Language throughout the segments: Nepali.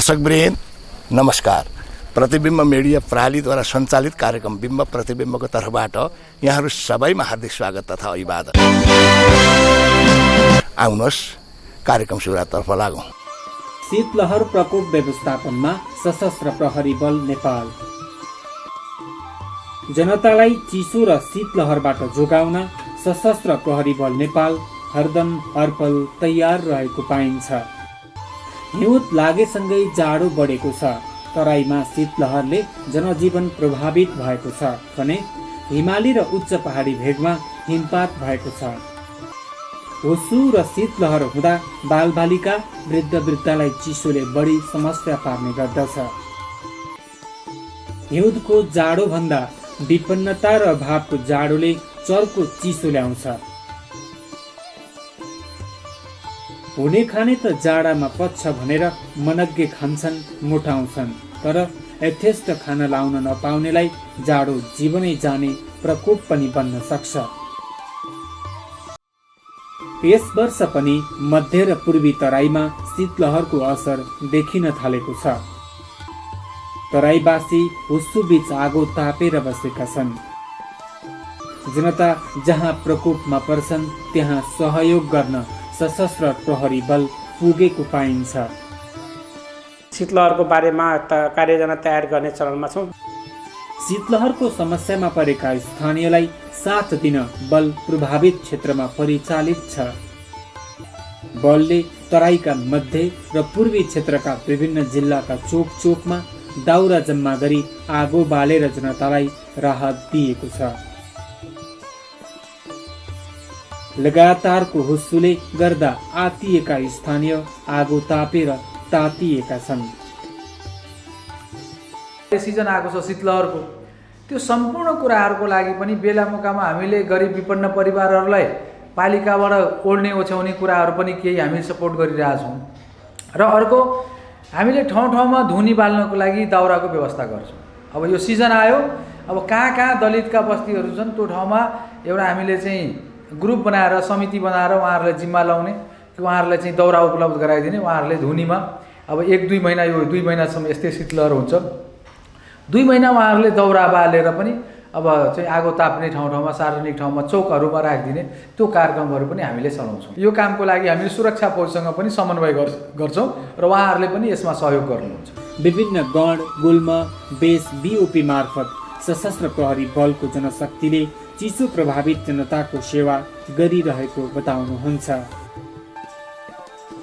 दर्शकवृन्द नमस्कार। प्रतिबिम्ब मिडिया प्रणालीद्वारा सञ्चालित कार्यक्रम बिम्ब प्रतिबिम्बको तर्फबाट यहाँहरू सबैमा हार्दिक स्वागत तथा अभिवादन। आउनुहोस् कार्यक्रम सुरुवाततर्फ लागौँ। शीतलहर प्रकोप व्यवस्थापनमा सशस्त्र प्रहरी बल नेपाल। जनतालाई चिसो र शीतलहरबाट जोगाउन सशस्त्र प्रहरी बल नेपाल हरदम हरपल तयार रहेको पाइन्छ। हिउँद लागेसँगै जाडो बढेको छ। तराईमा शीतलहरले जनजीवन प्रभावित भएको छ भने हिमाली र उच्च पहाडी भेगमा हिमपात भएको छ। हुस्सु र शीतलहर हुँदा बालबालिका वृद्धलाई चिसोले बढी समस्या पार्ने गर्दछ। हिउँदको जाडो भन्दा विपन्नता र अभावको जाडोले चर्को चिसो ल्याउँछ। हुने खाने त जाडामा पच्छ भनेर मनग्गे खान्छन्, मोटाउँछन्, तर यथेष्ट खाना लाउन नपाउनेलाई जाडो जीवनै जाने प्रकोप पनि बन्न सक्छ। यस वर्ष पनि मध्य र पूर्वी तराईमा शीतलहरको असर देखिन थालेको छ। तराईवासी हुस्सु बीच आगो तापेर बसेका छन्। जनता जहाँ प्रकोपमा पर्छन् त्यहाँ सहयोग गर्न सशस्त्र प्रहरी बल पुगेको पाइन्छ। शीतलहरको बारेमा कार्ययोजना तयार गर्ने चरणमा छौँ। शीतलहरको समस्यामा परेका स्थानीयलाई साथ दिन बल प्रभावित क्षेत्रमा परिचालित छ। बलले तराईका मध्य र पूर्वी क्षेत्रका विभिन्न जिल्लाका चोक चोकमा दाउरा जम्मा गरी आगो बालेर जनतालाई राहत दिएको छ। लगातारको हुस्सुले गर्दा आतिएका स्थानीय आगो तापेर तातिएका छन्। सिजन आएको छ शीतलहरको, त्यो सम्पूर्ण कुराहरूको लागि पनि बेला मौकामा हामीले गरिब विपन्न परिवारहरूलाई पालिकाबाट ओढ्ने ओछ्याउने कुराहरू पनि केही हामीले सपोर्ट गरिरहेछौँ। र अर्को हामीले ठाउँ ठाउँमा धुनी बाल्नको लागि दाउराको व्यवस्था गर्छौँ। अब यो सिजन आयो, अब कहाँ कहाँ दलितका बस्तीहरू छन् त्यो ठाउँमा एउटा हामीले चाहिँ ग्रुप बनाएर समिति बनाएर उहाँहरूलाई जिम्मा लाउने कि उहाँहरूलाई चाहिँ दाउरा उपलब्ध गराइदिने। उहाँहरूले धुनीमा अब 1-2 महिना, यो 2 महिनासम्म यस्तै शीतलहर हुन्छ, 2 महिना उहाँहरूले दाउरा बालेर पनि अब चाहिँ आगो ताप्ने ठाउँ ठाउँमा सार्वजनिक ठाउँमा चौकहरूमा राखिदिने त्यो कार्यक्रमहरू पनि हामीले चलाउँछौँ। यो कामको लागि हामीले सुरक्षा फौजसँग पनि समन्वय गर्छौँ र उहाँहरूले पनि यसमा सहयोग गर्नुहुन्छ। विभिन्न गण गुल्म बेस बिओपी मार्फत सशस्त्र प्रहरी बलको जनशक्तिले चिसो प्रभावित जनताको सेवा गरिरहेको बताउनुहुन्छ।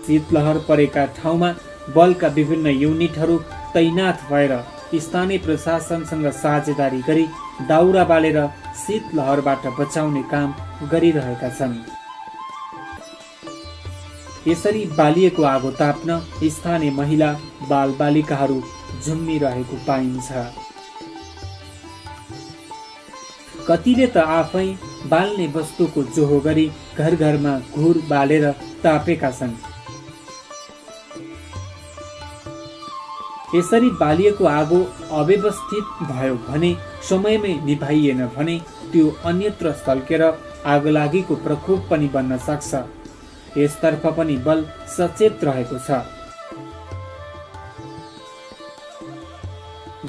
शीतलहर परेका ठाउँमा बलका विभिन्न युनिटहरू तैनाथ भएर स्थानीय प्रशासनसँग साझेदारी गरी दाउरा बालेर शीतलहरबाट बचाउने काम गरिरहेका छन्। यसरी बालिएको आगो ताप्न स्थानीय महिला बालबालिकाहरू झुम्मिरहेको पाइन्छ। कतिले त आफै बाल्ने वस्तुको जोहो गरी घर घरमा घुर बालेर तापेका छन्। यसरी बालिएको आगो अव्यवस्थित भयो भने, समयमै निभाइएन भने त्यो अन्यत्र सल्केर आगोलागीको प्रकोप पनि बन्न सक्छ। यसतर्फ पनि बल सचेत रहेको छ।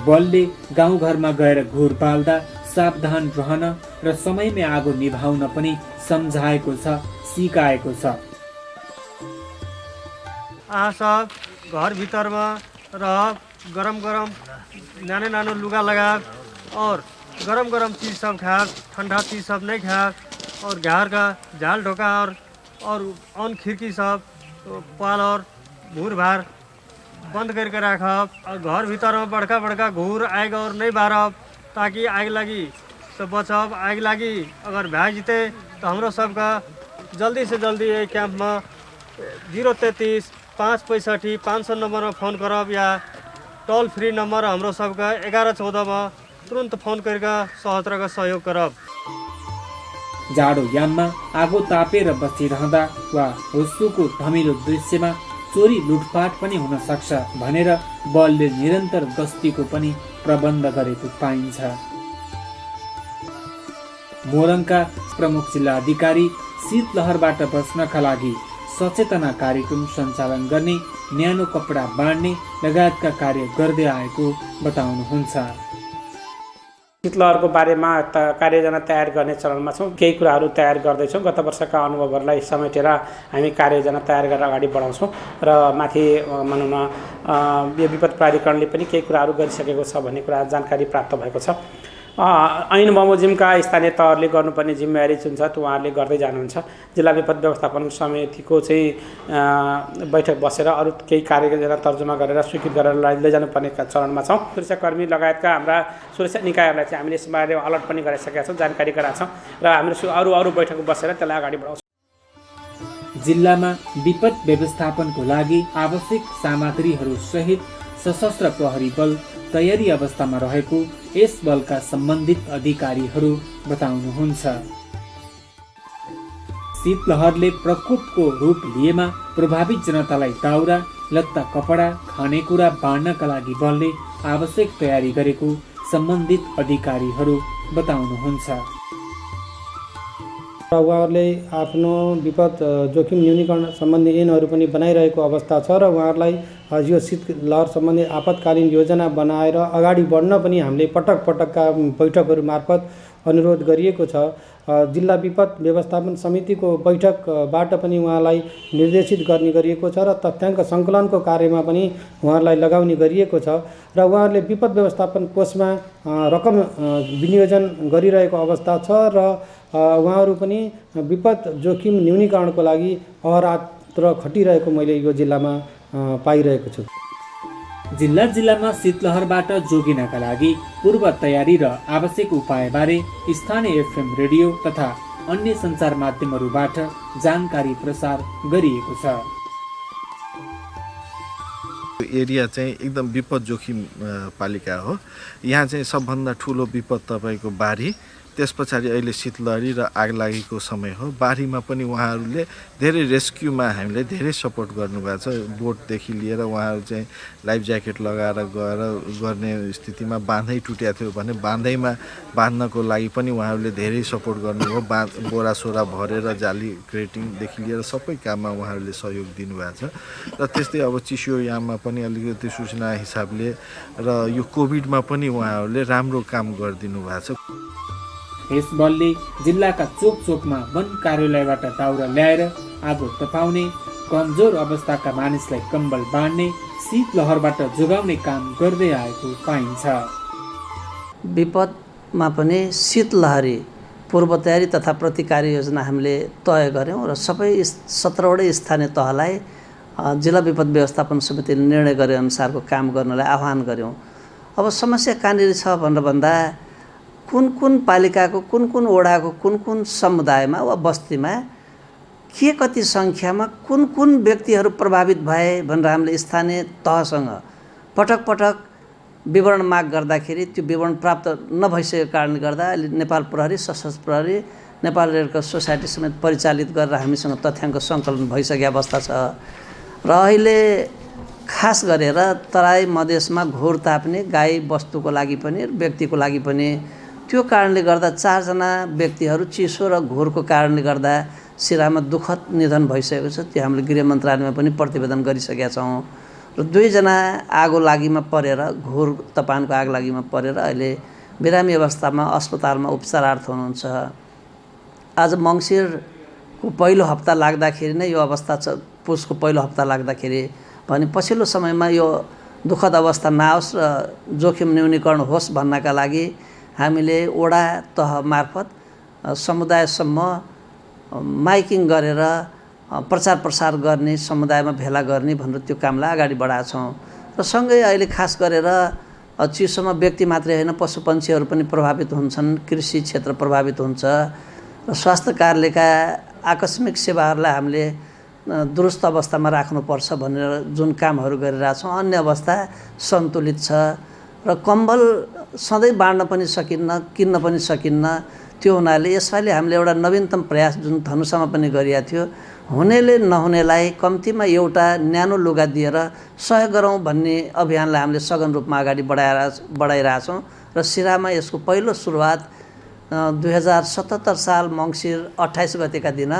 बलले गाउँघरमा गएर घुर बाल्दा सावधान रहन र समयमै आगो निभाउन पनि सम्झाएको छ, सिकाएको छ। सब घर भीतरमा रह, गरम गरम नानो नानो लुगा लगा और गरम गरम चीज़ सब खा, ठंडा चीज़ सब नहीं खा, और घर का झाल ढोका और ऑन खिड़की सब पाल और घूर भार बंद करके रखब। और घर भीतर में बड़का बड़का घूर आएगा और नहीं बारब, ताकि आग लगी से बचब। आग लगी अगर भै जीते तो हमरो सबका जल्दी से जल्दी ये कैंप में 033 565 500 नंबर में फोन करब या टोल फ्री नंबर हमरो सबका 1114 में तुरंत फोन करके सहस्त्र का सहयोग करब। जाडो याममा आगो तापेर बसिरहँदा वा हुस्सुको धमिलो दृश्यमा चोरी लुटपाट पनि हुन सक्छ भनेर बलले निरन्तर गस्तीको पनि प्रबन्ध गरेको पाइन्छ। मोरङका प्रमुख जिल्ला अधिकारी शीतलहरबाट बच्नका लागि सचेतना कार्यक्रम सञ्चालन गर्ने, न्यानो कपडा बाँड्ने लगायतका कार्य गर्दै आएको बताउनुहुन्छ। शीतलहरको बारेमा कार्ययोजना तयार गर्ने चरणमा छौँ। केही कुराहरू तयार गर्दैछौँ। गत वर्षका अनुभवहरूलाई समेटेर हामी कार्ययोजना तयार गरेर अगाडि बढाउँछौँ र माथि भनौँ न यो विपद प्राधिकरणले पनि केही कुराहरू गरिसकेको छ भन्ने कुरा जानकारी प्राप्त भएको छ। ऐन बमोजिमका स्थानीय तहहरूले गर्नुपर्ने जिम्मेवारी जुन छ त्यो उहाँहरूले गर्दै जानुहुन्छ। जिल्ला विपद व्यवस्थापन समितिको चाहिँ बैठक बसेर अरू केही कार्ययोजना तर्जुमा गरेर स्वीकृत गरेर लैजानुपर्ने चरणमा छौँ। सुरक्षाकर्मी लगायतका हाम्रा सुरक्षा निकायहरूलाई चाहिँ हामीले यसबारे अलर्ट पनि गराइसकेका छौँ, जानकारी गराएको छौँ र हामीले अरू बैठक बसेर त्यसलाई अगाडि बढाउँछौँ। जिल्लामा विपद व्यवस्थापनको लागि आवश्यक सामग्रीहरू सहित सशस्त्र प्रहरी बल तयारी अवस्थामा रहेको यस बलका सम्बन्धित अधिकारीहरू बताउनुहुन्छ। शीतलहरले प्रकोपको रूप लिएमा प्रभावित जनतालाई दाउरा, लत्ता, कपडा, खानेकुरा बाँड्नका लागि बलले आवश्यक तयारी गरेको सम्बन्धित अधिकारीहरू बताउनुहुन्छ। उहाँहरूले आफ्नो विपद जोखिम न्यूनीकरण सम्बन्धी ऐनहरू पनि बनाइरहेको अवस्था छ र उहाँहरूलाई यो शीतलहर सम्बन्धी आपतकालीन योजना बनाएर अगाडि बढ्न पनि हामीले पटक पटकका बैठकहरू मार्फत अनुरोध गरिएको छ। जिल्ला विपद व्यवस्थापन समितिको बैठकबाट पनि उहाँलाई निर्देशित गर्ने गरिएको छ र तथ्याङ्क सङ्कलनको कार्यमा पनि उहाँहरूलाई लगाउने गरिएको छ र उहाँहरूले विपद व्यवस्थापन कोषमा रकम विनियोजन गरिरहेको अवस्था छ र उहाँहरू पनि विपद जोखिम न्यूनीकरणको लागि अहरात्र खटिरहेको मैले यो जिल्लामा पाइरहेको छु। जिल्लामा शीतलहरबाट जोगिनका लागि पूर्व तयारी र आवश्यक उपायबारे स्थानीय एफएम रेडियो तथा अन्य सञ्चार माध्यमहरूबाट जानकारी प्रसार गरिएको छ। एरिया चाहिँ एकदम विपद जोखिम पालिका हो। यहाँ चाहिँ सबभन्दा ठुलो विपद तपाईँको बाढी, त्यस पछाडि अहिले शीतलहरी र आगलागीको समय हो। बाढीमा पनि उहाँहरूले धेरै रेस्क्युमा हामीले धेरै सपोर्ट गर्नुभएको छ। बोटदेखि लिएर उहाँहरू चाहिँ लाइफ ज्याकेट लगाएर गएर गर्ने स्थितिमा बाँधै टुटेको थियो भने बाँधैमा बाँध्नको लागि पनि उहाँहरूले धेरै सपोर्ट गर्नुभयो। बोरा सोरा भरेर जाली क्रेटिङदेखि लिएर सबै काममा उहाँहरूले सहयोग दिनुभएको छ। र त्यस्तै अब चिसोयाममा पनि अलिकति सूचना हिसाबले र यो कोभिडमा पनि उहाँहरूले राम्रो काम गरिदिनु भएको छ। यस बलले जिल्लाका चोक चोकमा वन कार्यालयबाट दाउरा ल्याएर आगो तपाउने, कमजोर अवस्थाका मानिसलाई कम्बल बाँड्ने, शीतलहरबाट जोगाउने काम गर्दै आएको पाइन्छ। विपदमा पनि शीतलहरी पूर्व तयारी तथा प्रतिकारी योजना हामीले तय गऱ्यौँ र सबै 17वटै स्थानीय तहलाई जिल्ला विपद व्यवस्थापन समितिले निर्णय गरे अनुसारको काम गर्नलाई आह्वान गऱ्यौँ। अब समस्या कहाँनिर छ भनेर भन्दा कुन पालिकाको कुन वडाको कुन समुदायमा वा बस्तीमा के कति सङ्ख्यामा कुन व्यक्तिहरू प्रभावित भए भनेर हामीले स्थानीय तहसँग पटक विवरण माग गर्दाखेरि त्यो विवरण प्राप्त नभइसकेको कारणले गर्दा अहिले नेपाल प्रहरी, सशस्त्र प्रहरी, नेपाल रेड क्रस सोसाइटी समेत परिचालित गरेर हामीसँग तथ्याङ्क सङ्कलन भइसकेको अवस्था छ। र अहिले खास गरेर तराई मधेसमा घोर ताप्ने गाई वस्तुको लागि पनि व्यक्तिको लागि पनि त्यो कारणले गर्दा 4 जना व्यक्तिहरू चिसो र घोरको कारणले गर्दा सिरामा दुःखद निधन भइसकेको छ। त्यो हामीले गृह मन्त्रालयमा पनि प्रतिवेदन गरिसकेका छौँ। र 2 जना आगो लागिमा परेर, घोर तपानको आग लागिमा परेर अहिले बिरामी अवस्थामा अस्पतालमा उपचारार्थ हुनुहुन्छ। आज मङ्सिरको पहिलो हप्ता लाग्दाखेरि नै यो अवस्था छ। पुसको पहिलो हप्ता लाग्दाखेरि भने पछिल्लो समयमा यो दुःखद अवस्था नआओस् र जोखिम न्यूनीकरण होस् भन्नका लागि हामीले वडा तह मार्फत समुदायसम्म माइकिङ गरेर प्रचार प्रसार गर्ने, समुदायमा भेला गर्ने भनेर त्यो कामलाई अगाडि बढाएका छौँ। र सँगै अहिले खास गरेर चिसोमा व्यक्ति मात्रै होइन पशुपन्छीहरू पनि प्रभावित हुन्छन्, कृषि क्षेत्र प्रभावित हुन्छ र स्वास्थ्य कार्यालयका आकस्मिक सेवाहरूलाई हामीले दुरुस्त अवस्थामा राख्नुपर्छ भनेर जुन कामहरू गरिरहेछौँ अन्य अवस्था सन्तुलित छ। र कम्बल सधैँ बाँड्न पनि सकिन्न, किन्न पनि सकिन्न। त्यो हुनाले यसपालि हामीले एउटा नवीनतम प्रयास जुन धनुषामा पनि गरिएको थियो, हुनेले नहुनेलाई कम्तीमा एउटा न्यानो लुगा दिएर सहयोग गरौँ भन्ने अभियानलाई हामीले सघन रूपमा अगाडि बढाइरहेछौँ। र सिरामा यसको पहिलो सुरुवात 2077 साल मङ्सिर 28 गतेका दिन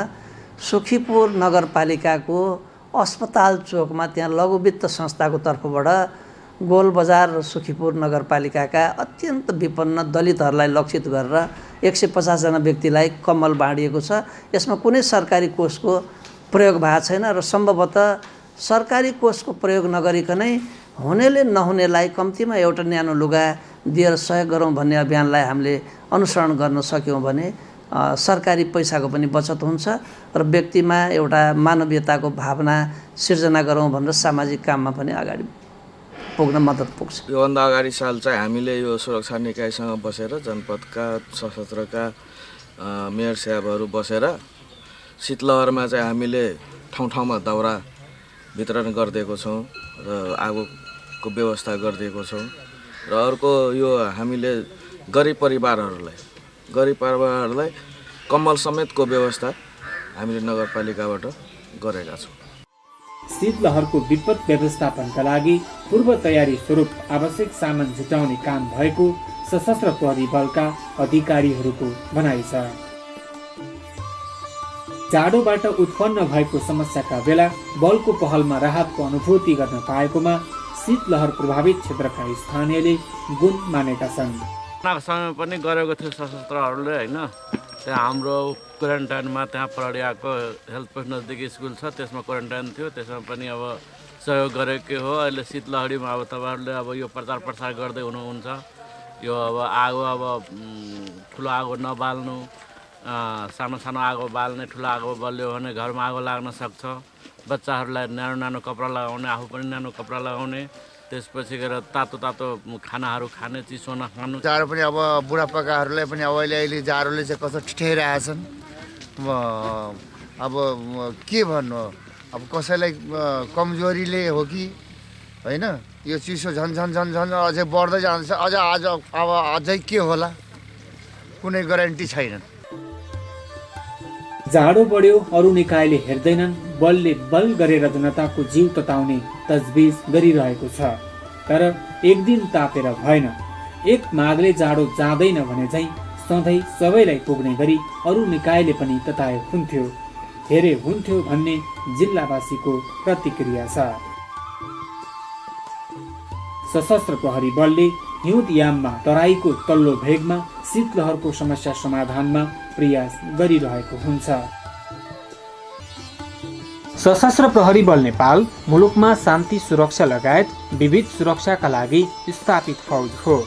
सुखीपुर नगरपालिकाको अस्पताल चोकमा त्यहाँ लघु वित्त संस्थाको तर्फबाट गोलबजार र सुखीपुर नगरपालिकाका अत्यन्त विपन्न दलितहरूलाई लक्षित गरेर 150 जना व्यक्तिलाई कम्मल बाँडिएको छ। यसमा कुनै सरकारी कोषको प्रयोग भएको छैन र सम्भवतः सरकारी कोषको प्रयोग नगरिकनै हुनेले नहुनेलाई कम्तीमा एउटा न्यानो लुगा दिएर सहयोग गरौँ भन्ने अभियानलाई हामीले अनुसरण गर्न सक्यौँ भने सरकारी पैसाको पनि बचत हुन्छ र व्यक्तिमा एउटा मानवीयताको भावना सिर्जना गरौँ भनेर सामाजिक काममा पनि अगाडि पुग्न मद्दत पुग्छ। योभन्दा अगाडि साल चाहिँ हामीले यो सुरक्षा निकायसँग बसेर जनपदका सशस्त्रका मेयर साहबहरू बसेर शीतलहरमा चाहिँ हामीले ठाउँ ठाउँमा दाउरा वितरण गरिदिएको छौँ र आगोको व्यवस्था गरिदिएको छौँ र अर्को यो हामीले गरिब परिवारहरूलाई कम्मल समेतको व्यवस्था हामीले नगरपालिकाबाट गरेका छौँ। शीतलहरको विपद व्यवस्थापनका लागि पूर्व तयारी स्वरूप आवश्यक सामान जुटाउने काम भएको सशस्त्र प्रहरी बलका अधिकारीहरूको भनाइ छ। जाडोबाट उत्पन्न भएको समस्याका बेला बलको पहलमा राहतको अनुभूति गर्न पाएकोमा शीतलहर प्रभावित क्षेत्रका स्थानीयले गुण मानेका छन्। समय पनि गरेको थियो सशस्त्रहरूले होइन, त्यहाँ हाम्रो क्वारेन्टाइनमा त्यहाँ प्रहरी आएको हेल्थ पोस्ट नजिक स्कुल छ त्यसमा क्वारेन्टाइन थियो, त्यसमा पनि अब सहयोग गरेकै हो। अहिले शीतलहरीमा अब तपाईँहरूले अब यो प्रचार प्रसार गर्दै हुनुहुन्छ, यो अब आगो अब ठुलो आगो नबाल्नु, सानो सानो आगो बाल्ने, ठुलो आगो बल्यो भने घरमा आगो लाग्न सक्छ। बच्चाहरूलाई न्यानो न्यानो कपडा लगाउने, आफू पनि न्यानो कपडा लगाउने, त्यसपछि गएर तातो तातो खानाहरू खाने, चिसो नखानु। जाडो पनि अब बुढापाकाहरूलाई पनि अब अहिले जाडोले चाहिँ कस्तो ठिठाइरहेछन्। अब के भन्नु, अब कसैलाई कमजोरीले हो कि होइन, यो चिसो झन् अझै बढ्दै जान्छ। आज अब अझै के होला कुनै ग्यारेन्टी छैन। जाडो बढ्यो अरू निकायले हेर्दैनन्, बलले बल गरेर जनताको जीव तताउने तजबिज गरिरहेको छ। तर एक दिन तापेर भएन, एक माघले जाडो जाँदैन भने चाहिँ सधैँ सबैलाई पुग्ने गरी अरू निकायले पनि तताए हुन्थ्यो, हेरे हुन्थ्यो भन्ने जिल्लावासीको प्रतिक्रिया छ। सशस्त्र प्रहरी बलले हिउँदयाममा तराईको तल्लो भेगमा शीतलहरको समस्या समाधानमा प्रयास गरिरहेको हुन्छ। सशस्त्र प्रहरी बल नेपाल मुलुकमा शान्ति सुरक्षा लगायत विविध सुरक्षाका लागि स्थापित फौज हो।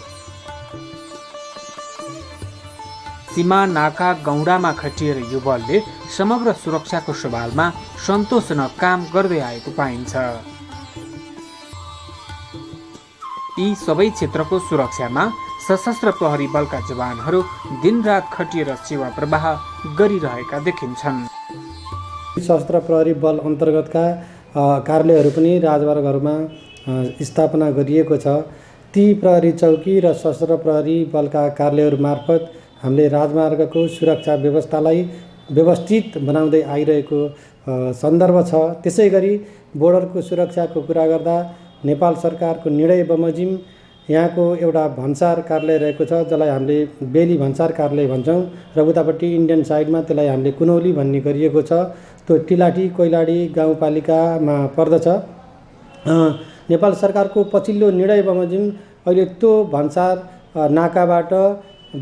सीमा नाका गौडामा खटिएर यो बलले समग्र सुरक्षाको सवालमा सन्तोषजनक काम गर्दै आएको पाइन्छ। यी सबै क्षेत्रको सुरक्षामा सशस्त्र प्रहरी बलका जवानहरू दिनरात खटिएर सेवा प्रवाह गरिरहेका देखिन्छन्। सशस्त्र प्रहरी बल अन्तर्गतका कार्यालयहरू पनि राजमार्गहरूमा स्थापना गरिएको छ। ती प्रहरी चौकी र सशस्त्र प्रहरी बलका कार्यालयहरू मार्फत हामीले राजमार्गको सुरक्षा व्यवस्थालाई व्यवस्थित बनाउँदै आइरहेको सन्दर्भ छ। त्यसै गरी बोर्डरको सुरक्षाको कुरा गर्दा नेपाल सरकारको निर्णय बमोजिम यहाँको एउटा भन्सार कार्यालय रहेको छ, जसलाई हामीले बेली भन्सार कार्यालय भन्छौँ र उतापट्टि इन्डियन साइडमा त्यसलाई हामीले कुनौली भन्ने गरिएको छ। त्यो टिलाठी कोइलाडी गाउँपालिकामा पर्दछ। नेपाल सरकारको पछिल्लो निर्णय बमोजिम अहिले त्यो भन्सार नाकाबाट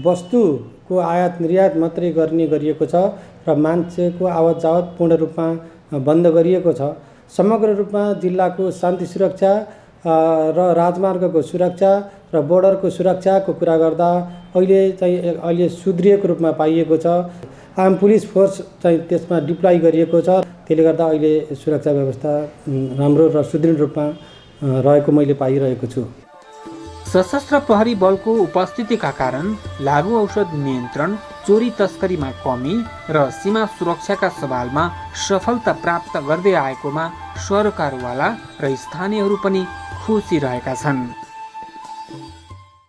वस्तुको आयात निर्यात मात्रै गर्ने गरिएको छ र मान्छेको आवत जावत पूर्ण रूपमा बन्द गरिएको छ। समग्र रूपमा जिल्लाको शान्ति सुरक्षा र राजमार्गको सुरक्षा र बोर्डरको सुरक्षाको कुरा गर्दा अहिले सुध्रिएको रूपमा पाइएको छ। आर्म पुलिस फोर्स चाहिँ त्यसमा डिप्लोय गरिएको छ। त्यसले गर्दा अहिले सुरक्षा व्यवस्था राम्रो र सुदृढ रूपमा रहेको मैले पाइरहेको छु। सशस्त्र प्रहरी बलको उपस्थितिका कारण लागु औषध नियन्त्रण, चोरी तस्करीमा कमी र सीमा सुरक्षाका सवालमा सफलता प्राप्त गर्दै आएकोमा सरकारवाला र स्थानीयहरू पनि खुसी रहेका छन्।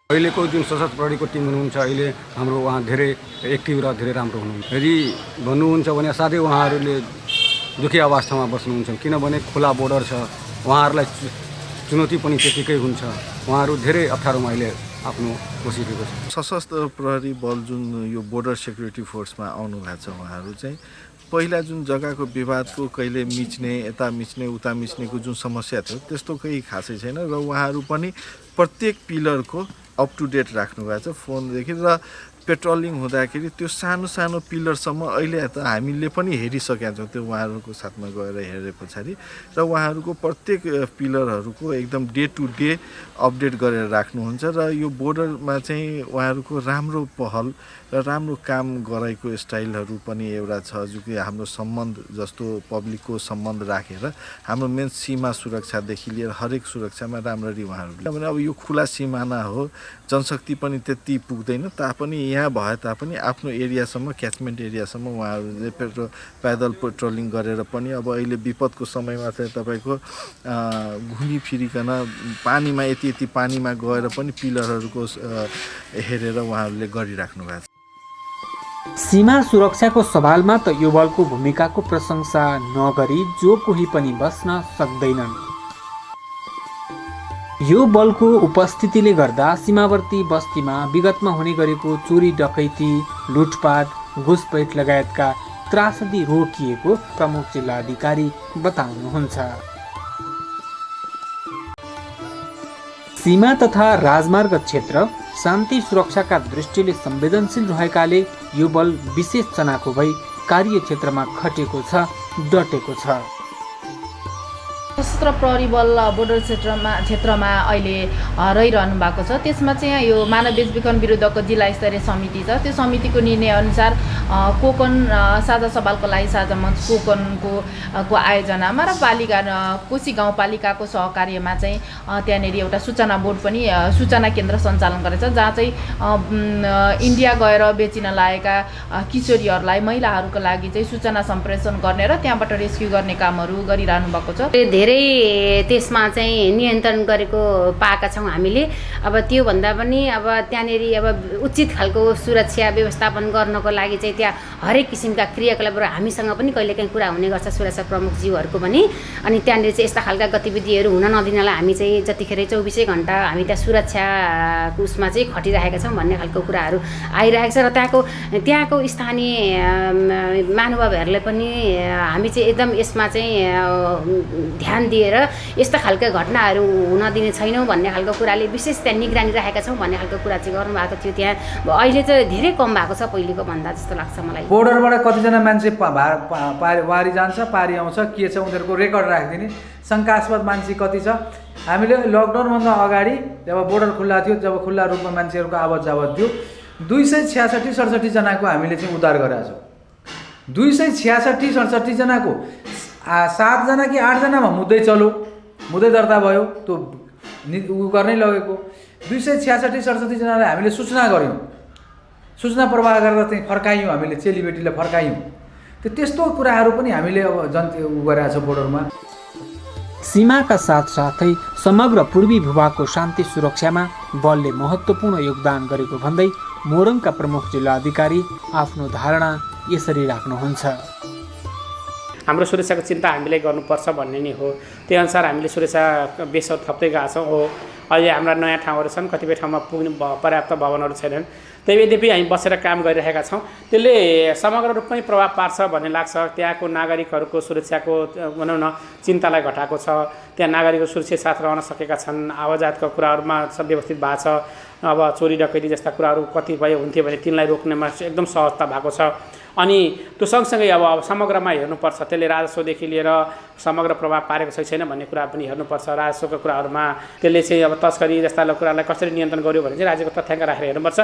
अहिलेको जुन सशस्त्र प्रहरीको टिम हुनुहुन्छ, अहिले हाम्रो उहाँ धेरै एक्टिभ र धेरै राम्रो हुनुहुन्छ। यदि भन्नुहुन्छ भने साथै उहाँहरूले दुखी अवस्थामा बस्नुहुन्छ, किनभने खुला बोर्डर छ, उहाँहरूलाई चुनौती पनि त्यतिकै हुन्छ। उहाँहरू धेरै अप्ठ्यारोमा अहिले आफ्नो कोसिस गरेको छ। सशस्त्र प्रहरी बल जुन यो बोर्डर सेक्युरिटी फोर्समा आउनु भएको छ उहाँहरू चाहिँ पहिला जुन जग्गाको विवादको कहिले मिच्ने यता मिच्ने उता मिच्नेको जुन समस्या थियो त्यस्तो केही खासै छैन र उहाँहरू पनि प्रत्येक पिलरको अप टु डेट राख्नु भएको छ फोनदेखि र पेट्रोलिङ हुँदाखेरि त्यो सानो सानो पिलरसम्म अहिले त हामीले पनि हेरिसकेका छौँ त्यो उहाँहरूको साथमा गएर हेरे पछाडि र उहाँहरूको प्रत्येक पिलरहरूको एकदम डे टु डे अपडेट गरेर राख्नुहुन्छ र यो बोर्डरमा चाहिँ उहाँहरूको राम्रो पहल र राम्रो काम गराएको स्टाइलहरू पनि एउटा छ जो कि हाम्रो सम्बन्ध जस्तो पब्लिकको सम्बन्ध राखेर हाम्रो मेन सीमा सुरक्षादेखि लिएर हरेक सुरक्षामा राम्ररी उहाँहरूले किनभने अब यो खुला सिमाना हो जनशक्ति पनि त्यति पुग्दैन तापनि यहाँ भए तापनि आफ्नो एरियासम्म क्याचमेन्ट एरियासम्म उहाँहरूले पैदल पेट्रोलिङ गरेर पनि अब अहिले विपदको समयमा चाहिँ तपाईँको घुमिफिरिकन पानीमा यति पानीमा गएर पनि पिलरहरूको हेरेर उहाँहरूले गरिराख्नु भएको छ। सीमा सुरक्षाको सवालमा त यो बलको भूमिकाको प्रशंसा नगरी जो कोही पनि बस्न सक्दैनन्। यो बलको उपस्थितिले गर्दा सीमावर्ती बस्तीमा विगतमा हुने गरेको चोरी डकैती लुटपाट घुसपैठ लगायतका त्रासदी रोकिएको प्रमुख जिल्लाधिकारी बताउनुहुन्छ। सीमा तथा राजमार्ग क्षेत्र शान्ति सुरक्षाका दृष्टिले संवेदनशील रहेकाले यो बल विशेष चनाखो भई कार्यक्षेत्रमा खटेको छ, डटेको छ। सशस्त्र प्रहरी बल बोर्डर क्षेत्रमा अहिले रहिरहनु भएको छ। त्यसमा चाहिँ यो मानव बेचबिखन विरुद्धको जिल्ला स्तरीय समिति छ। त्यो समितिको निर्णय अनुसार कोकन साझा सवालको लागि साझा मञ्च कोकनको आयोजनामा र पालिका कोशी गाउँपालिकाको सहकार्यमा चाहिँ त्यहाँनिर एउटा सूचना बोर्ड पनि सूचना केन्द्र सञ्चालन गरेछ जहाँ चाहिँ इन्डिया गएर बेचिन लागेका किशोरीहरूलाई महिलाहरूको लागि चाहिँ सूचना सम्प्रेषण गर्ने र त्यहाँबाट रेस्क्यु गर्ने कामहरू गरिरहनु भएको छ। धेरै त्यसमा चाहिँ नियन्त्रण गरेको पाएका छौँ हामीले। अब त्यो भन्दा पनि अब त्यहाँनिर अब उचित खालको सुरक्षा व्यवस्थापन गर्नको लागि चाहिँ त्यहाँ हरेक किसिमका क्रियाकलापहरू हामीसँग पनि कहिलेकाहीँ कुरा हुने गर्छ सुरक्षा प्रमुखज्यूहरूको पनि। अनि त्यहाँनिर चाहिँ यस्ता खालका गतिविधिहरू हुन नदिनलाई हामी चाहिँ जतिखेर 24 घण्टा हामी त्यहाँ सुरक्षाको उसमा चाहिँ खटिरहेका छौँ भन्ने खालको कुराहरू आइरहेको छ। र त्यहाँको स्थानीय महानुभावहरूलाई पनि हामी चाहिँ एकदम यसमा चाहिँ ध्यान दिएर यस्ता खालका घटनाहरू हुन दिने छैनौँ भन्ने खालको कुराले विशेष त्यहाँ निगरानी राखेका छौँ भन्ने खालको कुरा चाहिँ गर्नुभएको थियो। त्यहाँ अहिले चाहिँ धेरै कम भएको छ पहिलेको भन्दा जस्तो लाग्छ मलाई। बोर्डरबाट कतिजना मान्छे वारी जान्छ पारी आउँछ के छ उनीहरूको रेकर्ड राखिदिने, शङ्कास्पद मान्छे कति छ। हामीले लकडाउनभन्दा अगाडि जब बोर्डर खुल्ला थियो जब खुल्ला रूपमा मान्छेहरूको आवत जावत थियो 266-67 जनाको हामीले चाहिँ उद्धार गरेका छौँ। 266-67 जनाको 7 जना कि 8 जनामा मुद्दै चल्यो, मुद्दै दर्ता भयो, त्यो उ गर्नै लगेको। 266-67 जनालाई हामीले सूचना गऱ्यौँ, सूचना प्रवाह गरेर चाहिँ फर्कायौँ, हामीले चेलीबेटीलाई फर्कायौँ। त्यस्तो कुराहरू पनि हामीले अब उ गरेका छौँ बोर्डरमा। सीमाका साथसाथै समग्र पूर्वी भूभागको शान्ति सुरक्षामा बलले महत्त्वपूर्ण योगदान गरेको भन्दै मोरङका प्रमुख जिल्लाधिकारी आफ्नो धारणा यसरी राख्नुहुन्छ। हाम्रो सुरक्षाको चिन्ता हामीले गर्नुपर्छ भन्ने नै हो। त्यही अनुसार हामीले सुरक्षा बेसहरू थप्दै गएका छौँ। हो अहिले हाम्रा नयाँ ठाउँहरू छन्, कतिपय ठाउँमा पुग्ने पर्याप्त भवनहरू छैनन्। त्यही यद्यपि हामी बसेर काम गरिरहेका छौँ। त्यसले समग्र रूपमै प्रभाव पार्छ भन्ने लाग्छ। त्यहाँको नागरिकहरूको सुरक्षाको भनौँ न चिन्तालाई घटाएको छ। त्यहाँ नागरिकहरू सुरक्षित साथ रहन सकेका छन्। आवाजातका कुराहरूमा व्यवस्थित भएको छ। अब चोरी डकैती जस्ता कुराहरू कतिपय हुन्थ्यो भने तिनलाई रोक्नेमा एकदम सहजता भएको छ। अनि त्यो सँगसँगै अब समग्रमा हेर्नुपर्छ, त्यसले राजस्वदेखि लिएर समग्र प्रभाव पारेको छ छैन भन्ने कुरा पनि हेर्नुपर्छ। राजस्वका कुराहरूमा त्यसले चाहिँ अब तस्करी जस्ता कुरालाई कसरी नियन्त्रण गर्यो भने चाहिँ राज्यको तथ्याङ्क राखेर हेर्नुपर्छ।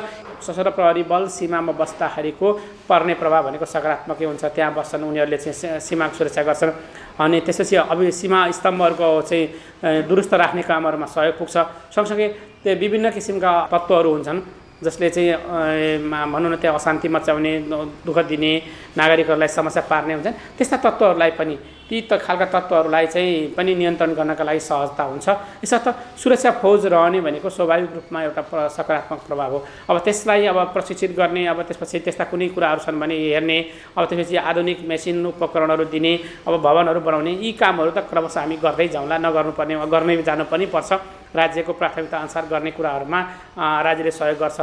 सशस्त्र प्रहरी बल सीमामा बस्दाखेरिको पर्ने प्रभाव भनेको सकारात्मकै हुन्छ। त्यहाँ बस्छन्, उनीहरूले चाहिँ सीमाको सुरक्षा गर्छन्। अनि त्यसपछि अब सीमा स्तम्भहरूको चाहिँ दुरुस्त राख्ने कामहरूमा सहयोग पुग्छ। सँगसँगै त्यो विभिन्न किसिमका तत्त्वहरू हुन्छन् जसले चाहिँ भनौँ न त्यहाँ अशान्ति मचाउने, दुःख दिने, नागरिकहरूलाई समस्या पार्ने हुन्छन्। त्यस्ता तत्त्वहरूलाई पनि ती खालका तत्त्वहरूलाई चाहिँ पनि नियन्त्रण गर्नका लागि सहजता हुन्छ। यसर्थ सुरक्षा फौज रहने भनेको स्वाभाविक रूपमा एउटा सकारात्मक प्रभाव हो। अब त्यसलाई अब प्रशिक्षित गर्ने, अब त्यसपछि त्यस्ता कुनै कुराहरू छन् भने हेर्ने, अब त्यसपछि आधुनिक मेसिन उपकरणहरू दिने, अब भवनहरू बनाउने, यी कामहरू त क्रमशः हामी गर्दै जाउँला, नगर्नुपर्ने गर्नै जानु पनि पर्छ। राज्यको प्राथमिकता अनुसार गर्ने कुराहरूमा राज्यले सहयोग गर्छ।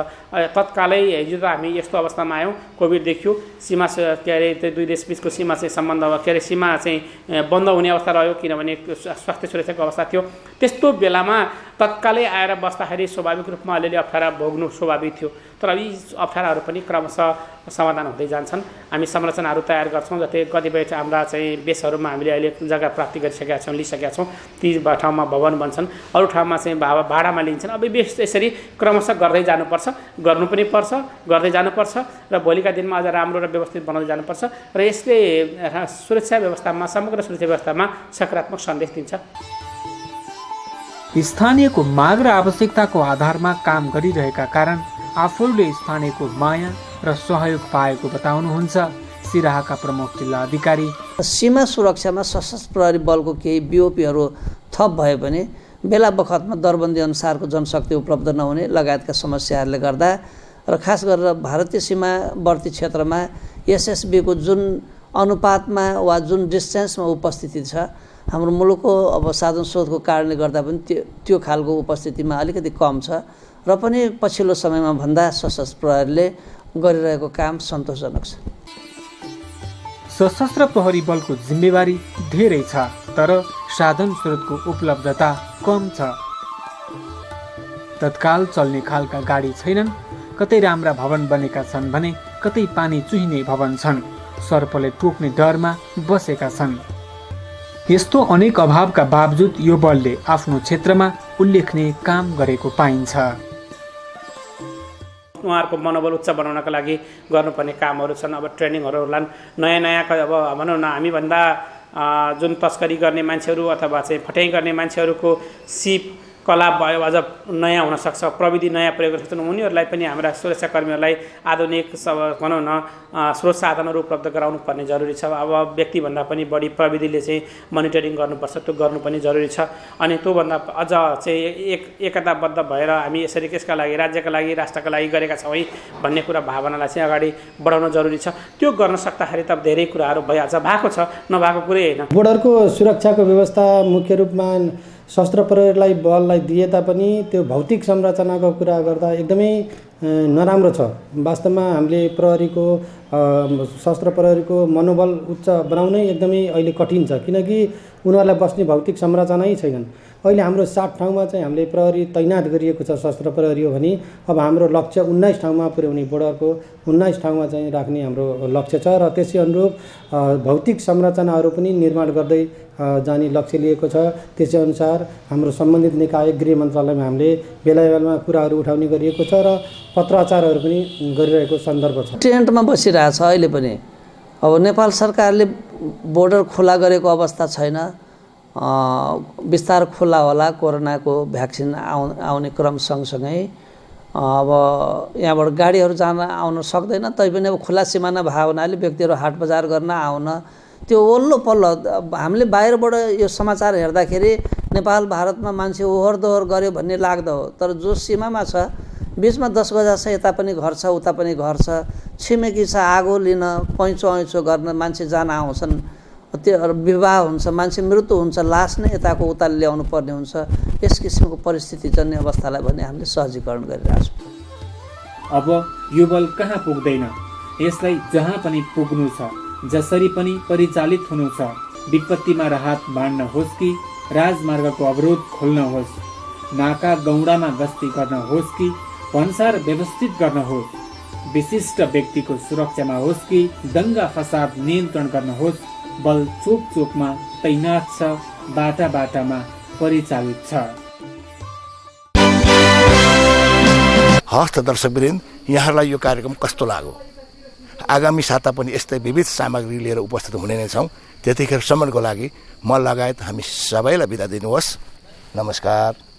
तत्कालै हिजो त हामी यस्तो अवस्थामा आयौँ, कोभिड देखियो, सीमा के अरे त्यो दुई देशबिचको सीमा चाहिँ सम्बन्ध के अरे सीमा चाहिँ बन्द हुने अवस्था रह्यो, किनभने स्वास्थ्य सुरक्षाको अवस्था थियो। त्यस्तो बेलामा तत्कालै आएर बस्दाखेरि स्वाभाविक रूपमा अलिअलि अप्ठ्यारा भोग्नु स्वाभाविक थियो। तर यी अप्ठ्याराहरू पनि क्रमशः समाधान हुँदै जान्छन्। हामी संरचनाहरू तयार गर्छौँ, जति कतिपय हाम्रा चाहिँ बेसहरूमा हामीले अहिले जग्गा प्राप्ति गरिसकेका छौँ, लिइसकेका छौँ। ती ठाउँमा भवन बन्छन्, अरू ठाउँमा चाहिँ भाडामा लिन्छन्। अब बेस यसरी क्रमशः गर्दै जानुपर्छ, गर्नु पनि पर्छ, गर्दै जानुपर्छ र भोलिका दिनमा अझ राम्रो र व्यवस्थित बनाउँदै जानुपर्छ र यसले सुरक्षा व्यवस्थामा, समग्र सुरक्षा व्यवस्थामा सकारात्मक सन्देश दिन्छ। स्थानीयको माग र आवश्यकताको आधारमा काम गरिरहेका कारण आफूले स्थानीयको माया र सहयोग पाएको बताउनुहुन्छ सिराहाका प्रमुख जिल्ला अधिकारी। सीमा सुरक्षामा सशस्त्र प्रहरी बलको केही बिओपीहरू थप भयो भने बेला बखतमा दरबन्दी अनुसारको जनशक्ति उपलब्ध नहुने लगायतका समस्याहरूले गर्दा र खास गरेर भारतीय सीमावर्ती क्षेत्रमा एसएसबीको जुन अनुपातमा वा जुन डिस्टेन्समा उपस्थिति छ, हाम्रो मुलुकको अब साधन स्रोतको कारणले गर्दा पनि त्यो खालको उपस्थितिमा अलिकति कम छ र पनि पछिल्लो समयमा भन्दा सशस्त्र प्रहरीले गरिरहेको काम सन्तोषजनक छ। सशस्त्र प्रहरी बलको जिम्मेवारी धेरै छ, तर साधन स्रोतको उपलब्धता कम छ। तत्काल चल्ने खालका गाडी छैनन्, कतै राम्रा भवन बनेका छन् भने कतै पानी चुहिने भवन छन्, सर्पले टोक्ने डरमा बसेका छन्। यस्तो अनेक अभावका बावजुद यो बलले आफ्नो क्षेत्रमा उल्लेखनीय काम गरेको पाइन्छ। उहाँहरूको मनोबल उच्च बनाउनका लागि गर्नुपर्ने कामहरू छन्। अब ट्रेनिङहरू होलान्, नयाँ नयाँ अब भनौँ न हामीभन्दा जुन तस्करी गर्ने मान्छेहरू अथवा चाहिँ फटाइ गर्ने मान्छेहरूको सिप कला भयो अझ नयाँ हुनसक्छ, प्रविधि नयाँ प्रयोग गर्न सक्छन्। उनीहरूलाई पनि हाम्रा सुरक्षाकर्मीहरूलाई आधुनिक भनौँ न स्रोत साधनहरू उपलब्ध गराउनु पर्ने जरुरी छ। अब व्यक्तिभन्दा पनि बढी प्रविधिले चाहिँ मोनिटरिङ गर्नुपर्छ, त्यो गर्नु पनि जरुरी छ। अनि त्योभन्दा अझ चाहिँ एकताबद्ध भएर हामी यसरी त्यसका लागि, राज्यका लागि, राष्ट्रका लागि गरेका छौँ है भन्ने कुरा भावनालाई चाहिँ अगाडि बढाउन जरुरी छ। त्यो गर्न सक्दाखेरि त धेरै कुराहरू भइहाल्छ, भएको छ, नभएको कुरै होइन। बोर्डरको सुरक्षाको व्यवस्था मुख्य रूपमा सशस्त्र प्रहरीलाई बललाई दिए तापनि त्यो भौतिक संरचनाको कुरा गर्दा एकदमै नराम्रो छ। वास्तवमा हामीले प्रहरीको सशस्त्र प्रहरीको मनोबल उच्च बनाउनै एकदमै अहिले कठिन छ, किनकि उनीहरूलाई बस्ने भौतिक संरचनै छैनन्। अहिले हाम्रो 60 ठाउँमा चाहिँ हामीले प्रहरी तैनात गरिएको छ, सशस्त्र प्रहरी हो भने अब हाम्रो लक्ष्य 19 ठाउँमा पुर्याउने, बोर्डरको 19 ठाउँमा चाहिँ राख्ने हाम्रो लक्ष्य छ र त्यसै अनुरूप भौतिक संरचनाहरू पनि निर्माण गर्दै जाने लक्ष्य लिएको छ। त्यसै अनुसार हाम्रो सम्बन्धित निकाय गृह मन्त्रालयमा हामीले बेला बेलामा कुराहरू उठाउने गरिएको छ र पत्राचारहरू पनि गरिरहेको सन्दर्भ छ। टेन्टमा बसिरहेछ अहिले पनि। अब नेपाल सरकारले बोर्डर खुला गरेको अवस्था छैन, बिस्तार खुला होला। कोरोनाको भ्याक्सिन आउने क्रम सँगसँगै अब यहाँबाट गाडीहरू जान आउन सक्दैन, तैपनि अब खुला सिमाना भएको हुनाले व्यक्तिहरू हाट बजार गर्न आउन त्यो वल्लो पल्लो हामीले बाहिरबाट यो समाचार हेर्दाखेरि नेपाल भारतमा मान्छे ओहोर दोहोर गर्यो भन्ने लाग्दो हो, तर जो सीमामा छ बिचमा 10 गजा छ, यता पनि घर छ उता पनि घर छ, छिमेकी छ, आगो लिन पैँचो ऐँचो गर्न मान्छे जान आउँछन्, त्यो विवाह हुन्छ, मान्छे मृत्यु हुन्छ, लास नै यताको उता ल्याउनु पर्ने हुन्छ। यस किसिमको परिस्थितिजन्य अवस्थालाई भने हामीले सहजीकरण गरिरहेका छौँ। अब यो बल कहाँ पुग्दैन, यसलाई जहाँ पनि पुग्नु छ, जसरी पनि परिचालित हुनु छ। विपत्तिमा राहत बाँड्न होस् कि राजमार्गको अवरोध खोल्न होस्, नाका गौडामा गस्ती गर्न होस् कि भन्सार व्यवस्थित गर्न होस्, विशिष्ट व्यक्तिको सुरक्षामा होस् कि दङ्गा फसाद नियन्त्रण गर्न होस्, बल चोक चोकमा तैनात छ, बाटा बाटामा परिचालित छ। हस्त दर्शकवृन्द, यहाँलाई यो कार्यक्रम कस्तो लाग्यो? आगामी साता पनि यस्तै विविध सामग्री लिएर उपस्थित हुने नै छौँ। त्यतिखेरसम्मको लागि म लगायत हामी सबैलाई बिदा दिनुहोस्। नमस्कार।